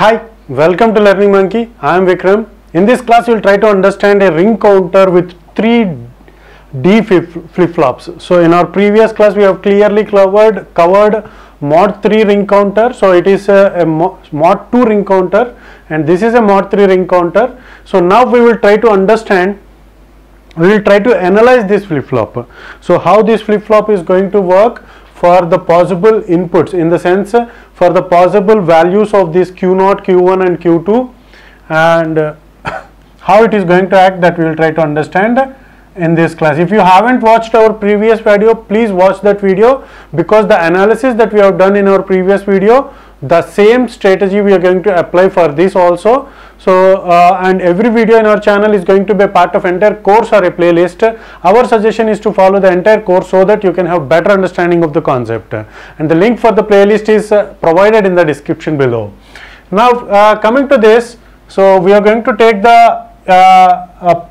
Hi, welcome to Learning Monkey. I am Vikram. In this class, we will try to understand a ring counter with 3 D flip-flops. So in our previous class, we have clearly covered mod 3 ring counter. So it is a mod 2 ring counter, and this is a mod 3 ring counter. So now we will try to understand, we will try to analyze this flip-flop. So how this flip-flop is going to work for the possible inputs, in the sense for the possible values of this Q0, Q1 and Q2, and how it is going to act, that we will try to understand in this class. If you haven't watched our previous video, please watch that video, because the analysis that we have done in our previous video, the same strategy we are going to apply for this also. So and every video in our channel is going to be a part of entire course or a playlist. Our suggestion is to follow the entire course so that you can have better understanding of the concept, and the link for the playlist is provided in the description below. Now coming to this, so we are going to take the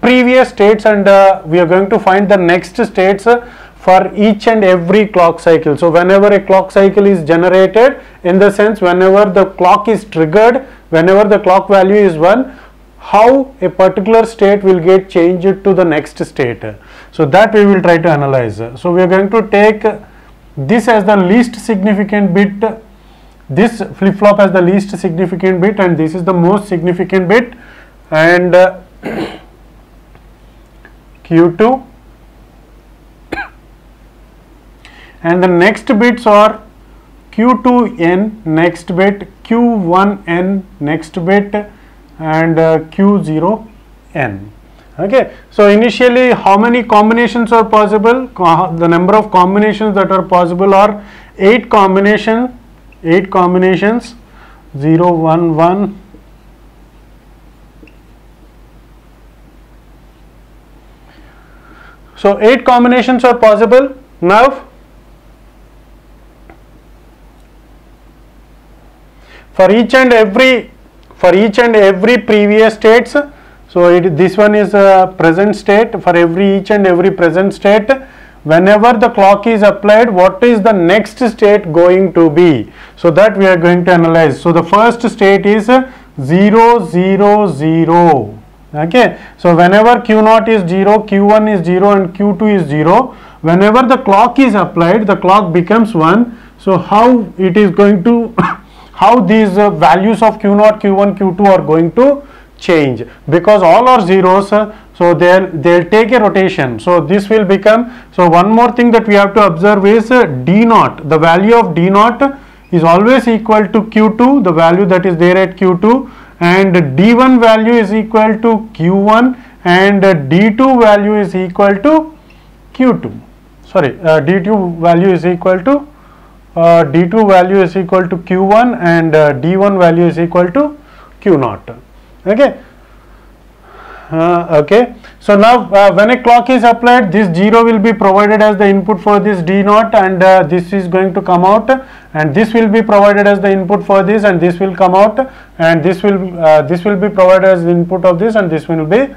previous states, and we are going to find the next states for each and every clock cycle. So whenever a clock cycle is generated, in the sense whenever the clock is triggered, whenever the clock value is 1, how a particular state will get changed to the next state. So that we will try to analyze. So we are going to take this as the least significant bit, this flip-flop as the least significant bit, and this is the most significant bit, and Q2, and the next bits are Q2n next bit, Q1n next bit, and Q0n. Okay, so initially how many combinations are possible? The number of combinations that are possible are 8 combinations, 0, 1, 1, so 8 combinations are possible. Now for each and every previous states, so this one is a present state. For each and every present state, whenever the clock is applied, what is the next state going to be? So that we are going to analyze. So the first state is 0, 0, 0. Okay, so whenever Q0 is 0, Q1 is 0 and Q2 is 0, whenever the clock is applied, the clock becomes 1. So how it is going to how these values of Q0, Q1, Q2 are going to change, because all are zeros, so they'll take a rotation. So this will become, so one more thing that we have to observe is D0, the value of D0 is always equal to Q2, the value that is there at Q2, and D1 value is equal to Q1, and D2 value is equal to Q2, sorry, D2 value is equal to D2 value is equal to Q1, and D1 value is equal to Q0. Okay. Okay. So now when a clock is applied, this 0 will be provided as the input for this D0, and this is going to come out, and this will be provided as the input for this, and this will come out, and this will be provided as the input of this, and this will be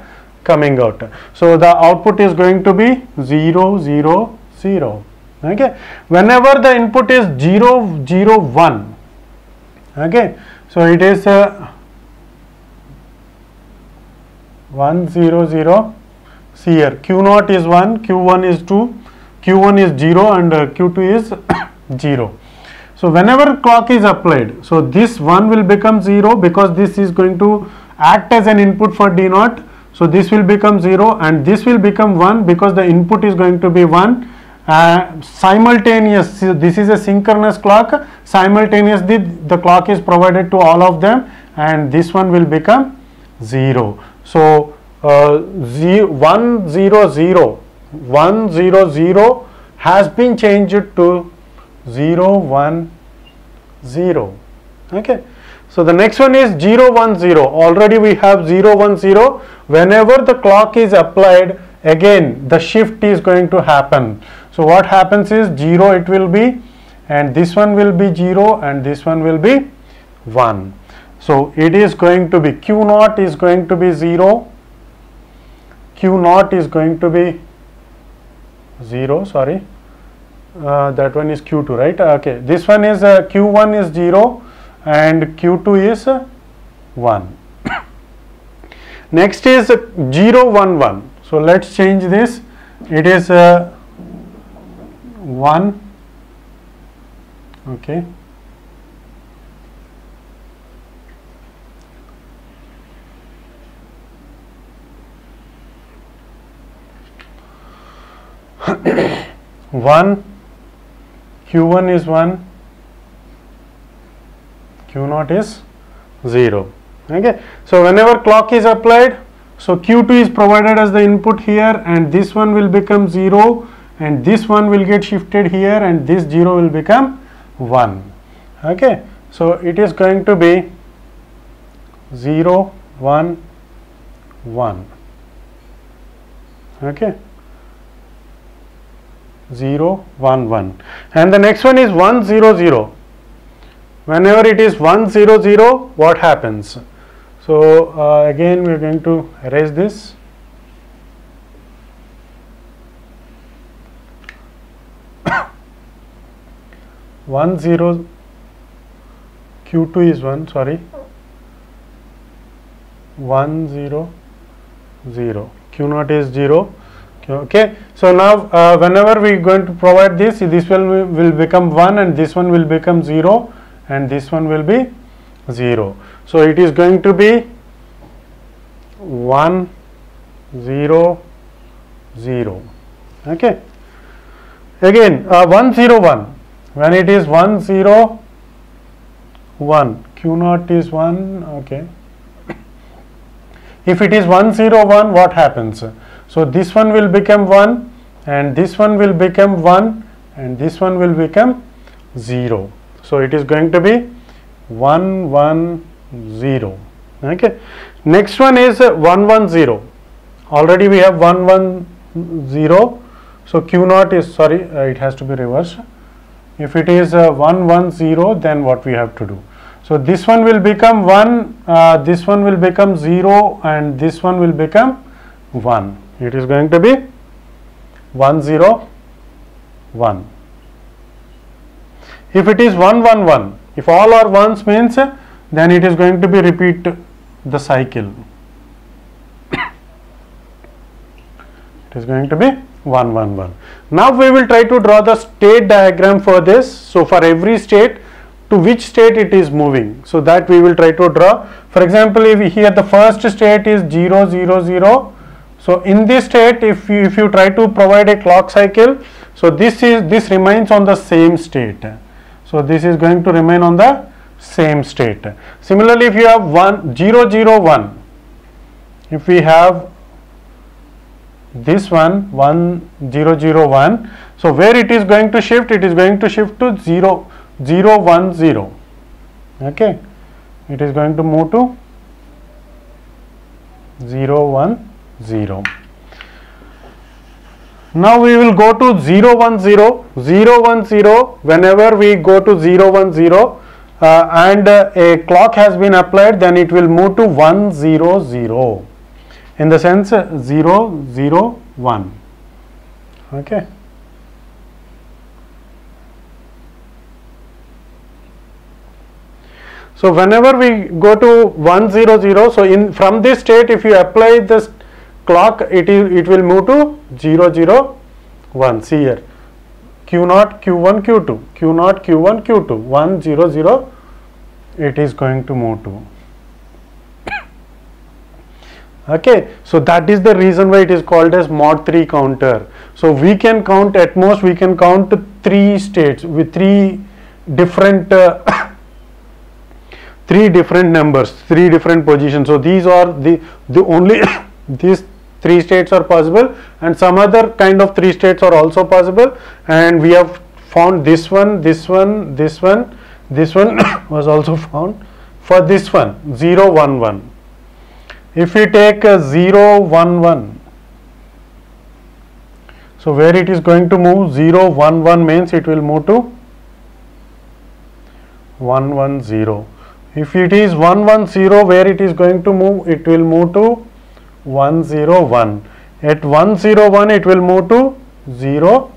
coming out. So the output is going to be 0, 0, 0. Okay, whenever the input is 0, 0, 1, okay, so it is 1, 0, 0. See here, Q0 is 1, Q1 is 2, Q1 is 0, and Q2 is 0. So whenever clock is applied, so this 1 will become 0, because this is going to act as an input for D0. So this will become 0, and this will become 1, because the input is going to be 1. Simultaneous, this is a synchronous clock, simultaneously the clock is provided to all of them, and this one will become 0. So 1, 0, 0, 1, 0, 0 has been changed to 0, 1, 0. Okay, so the next one is 0, 1, 0. Already we have 0, 1, 0. Whenever the clock is applied, again the shift is going to happen. So what happens is 0 it will be, and this one will be 0, and this one will be 1. So it is going to be Q0 is going to be 0, Q0 is going to be 0, sorry, that one is Q2, right? Okay, this one is Q1 is 0 and Q2 is 1. Next is 0 1 1. So let's change this. It is 1. Okay. One, Q1 is 1, Q0 is 0. Okay. So whenever clock is applied, so Q2 is provided as the input here, and this one will become 0, and this one will get shifted here, and this 0 will become 1. Okay. So it is going to be 0 1 1. Okay. 0 1 1, and the next one is 1 0 0. Whenever it is 1 0 0, what happens? So again we are going to erase this. One zero, Q2 is 1, sorry, 1 0 0, Q0 is 0. Okay. So now whenever we are going to provide this, this will become 1, and this one will become 0, and this one will be 0. So it is going to be 1 0 0. Okay. Again 1 0 1. When it is 1 0 1, Q0 is 1. Okay. If it is 1 0 1, what happens? So this one will become 1, and this one will become 1, and this one will become 0. So it is going to be 1 1 0. Okay. Next one is 1 1 0. Already we have 1 1 0. So Q0 is, sorry, it has to be reversed. If it is 1 1 0, then what we have to do? So this one will become 1, this one will become 0, and this one will become 1. It is going to be 1 0 1. If it is 1 1 1, if all are ones means, then it is going to be repeat the cycle. It is going to be 1 1 1. Now we will try to draw the state diagram for this. So for every state, to which state it is moving, so that we will try to draw. For example, if here the first state is 0 0 0. So in this state, if you try to provide a clock cycle, so this remains on the same state. So this is going to remain on the same state. Similarly, if you have 1 0 0 1, if we have this one 1 0 0 1, so where it is going to shift? It is going to shift to 0 0 1 0. Okay, it is going to move to 0 1 0. Now we will go to 0 1 0 0 1 0. Whenever we go to 0 1 0 and a clock has been applied, then it will move to 1 0 0, in the sense 0 0 1. Okay. So whenever we go to 1 0 0, so from this state, if you apply this clock, it will move to 0 0 1. See here, Q0 Q1 Q2, Q0 Q1 Q2, 1 0 0, it is going to move to. Okay, so that is the reason why it is called as mod 3 counter. So we can count, at most we can count 3 states with 3 different three different numbers, 3 different positions. So these are the only these 3 states are possible, and some other kind of 3 states are also possible, and we have found this one, this one, this one, this one was also found for this one 0 1 1. If we take 0 1 1, so where it is going to move? 0 1 1 means it will move to 1 1 0. If it is 1 1 0, where it is going to move? It will move to 1 0 1. At 1 0 1, it will move to 0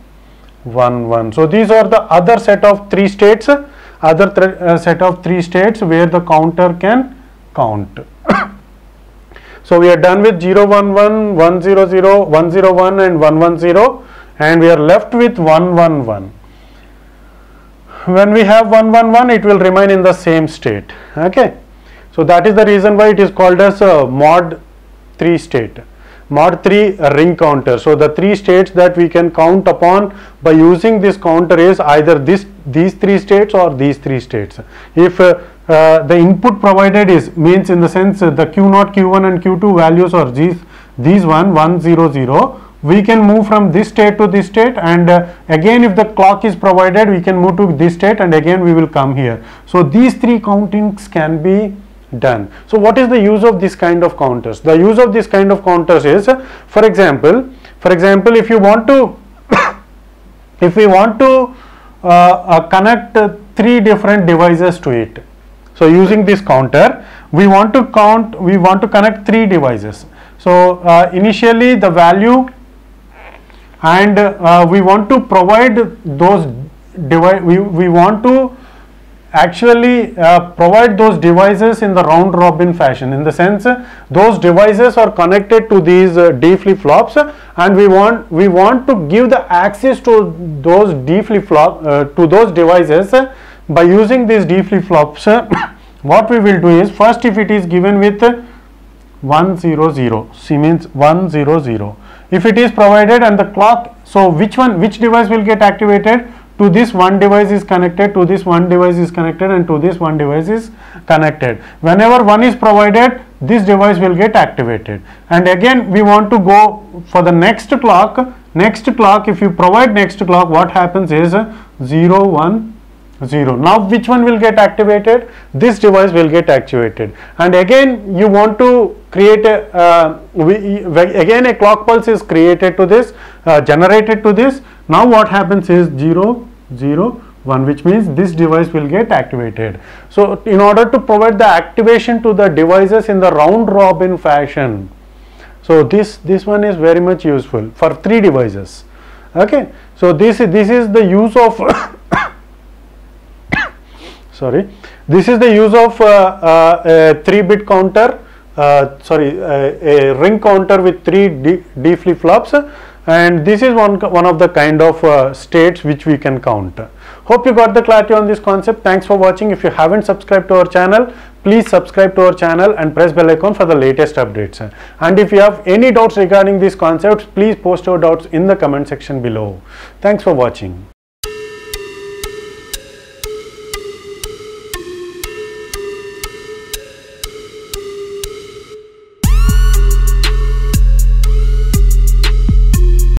1 1. So these are the other set of 3 states, set of 3 states where the counter can count. So we are done with 0 1 1, 1 0 0, 1 0 1 and 1 1 0, and we are left with 1 1 1. When we have 1 1 1, it will remain in the same state. Okay, so that is the reason why it is called as a mod 3 state, mod 3 ring counter. So the 3 states that we can count upon by using this counter is either these 3 states or these 3 states. If the input provided is means in the sense the Q0, Q1 and Q2 values are these 1 0 0, we can move from this state to this state, and again if the clock is provided, we can move to this state and again we will come here. So these 3 countings can be done. So what is the use of this kind of counters? The use of this kind of counters is, for example, if you want to if we want to connect 3 different devices to it. So using this counter, we want to connect 3 devices. So initially the value, and we want to provide those we want to actually provide those devices in the round robin fashion, in the sense those devices are connected to these D flip-flops, and we want to give the access to those D flip-flop to those devices by using these D flip-flops. What we will do is, first if it is given with 1 0 0, C means 1 0 0, if it is provided and the clock, so which device will get activated? To this one device is connected, to this one device is connected, and to this one device is connected. Whenever one is provided, this device will get activated, and again we want to go for the next clock. If you provide next clock, what happens is 0 1 0. Now which one will get activated? This device will get activated, and again you want to create a again a clock pulse is created to this, generated to this. Now what happens is 0 0 1, which means this device will get activated. So in order to provide the activation to the devices in the round robin fashion, so this one is very much useful for 3 devices. Okay, so this is the use of sorry, this is the use of a 3-bit counter, a ring counter with 3 D flip-flops, and this is one of the kind of states which we can count. Hope you got the clarity on this concept. Thanks for watching. If you haven't subscribed to our channel, please subscribe to our channel and press bell icon for the latest updates. And if you have any doubts regarding these concepts, please post your doubts in the comment section below. Thanks for watching.